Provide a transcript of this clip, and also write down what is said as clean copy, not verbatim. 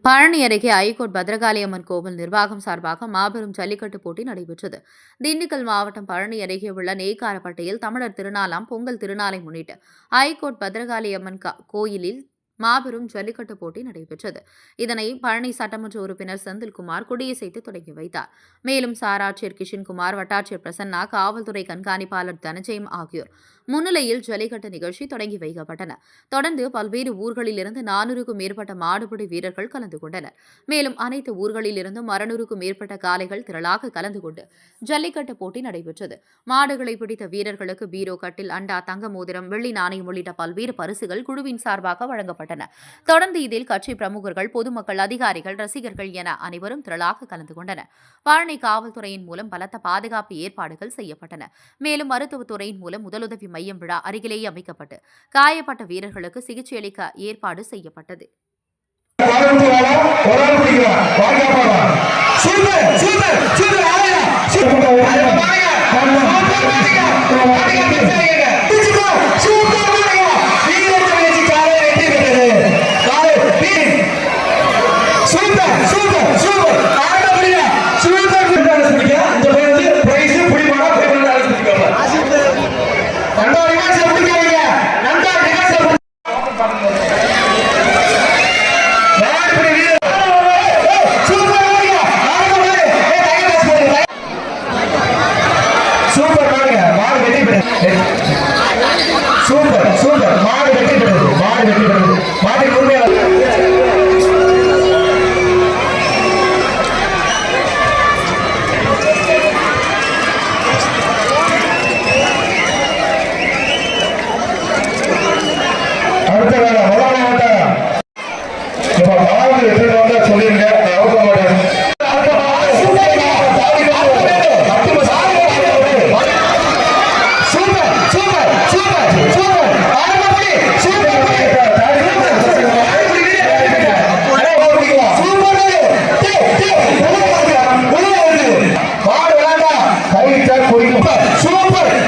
பழனி அருகே ஐகோர்ட் பத்ரகாளியம்மன் கோவில் நிர்வாகம் சார்பாக மாபெரும் ஜல்லிக்கட்டு போட்டி நடைபெற்றது. திண்டுக்கல் மாவட்டம் பழனி அருகே உள்ள நெய்க்காரப்பட்டியில் தமிழர் திருநாளாம் பொங்கல் திருநாளை முன்னிட்டு ஐகோர்ட் பத்ரகாளியம்மன் கோயிலில் மாபெரும் ஜல்லிக்கட்டு போட்டி நடைபெற்றது. இதனை பழனி சட்டமன்ற உறுப்பினர் செந்தில்குமார் கொடியசைத்து தொடங்கி வைத்தார். மேலும் சாராட்சியர் கிஷன்குமார், வட்டாட்சியர் பிரசன்னா, காவல்துறை கண்காணிப்பாளர் தனஜெயம் ஆகியோர் முன்னிலையில் ஜல்லிக்கட்டு நிகழ்ச்சி தொடங்கி வைக்கப்பட்டன. தொடர்ந்து பல்வேறு ஊர்களில் இருந்து 400க்கும் மேற்பட்ட மாடுபிடி வீரர்கள் கலந்து கொண்டனர். மேலும் அனைத்து ஊர்களில் இருந்தும் 600க்கும் மேற்பட்ட காளைகள் திரளாக கலந்து கொண்டு ஜல்லிக்கட்டு போட்டி நடைபெற்றது. மாடுகளை பிடித்த வீரர்களுக்கு பீரோ, கட்டில், அண்டா, தங்க மோதிரம், வெள்ளி நாணயம் உள்ளிட்ட பல்வேறு பரிசுகள் குழுவின் சார்பாக வழங்கப்பட்டன. தொடர்ந்து இதில் கட்சி பிரமுகர்கள், பொதுமக்கள், அதிகாரிகள், ரசிகர்கள் என அனைவரும் திரளாக கலந்து கொண்டனர். பழனி காவல்துறையின் மூலம் பலத்த பாதுகாப்பு ஏற்பாடுகள் செய்யப்பட்டன. மேலும் மருத்துவத்துறையின் மூலம் முதலுதவி மையம் விழா அருகிலேயே அமைக்கப்பட்டு காயப்பட்ட வீரர்களுக்கு சிகிச்சை அளிக்க ஏற்பாடு செய்யப்பட்டது. சூப்பர் மாடு வெற்றி பெற்றது மாடு உரிமையாளர் அடுத்த வேலை மாடு வெற்றி வந்தா சொல்லிருங்க. சூப்பர்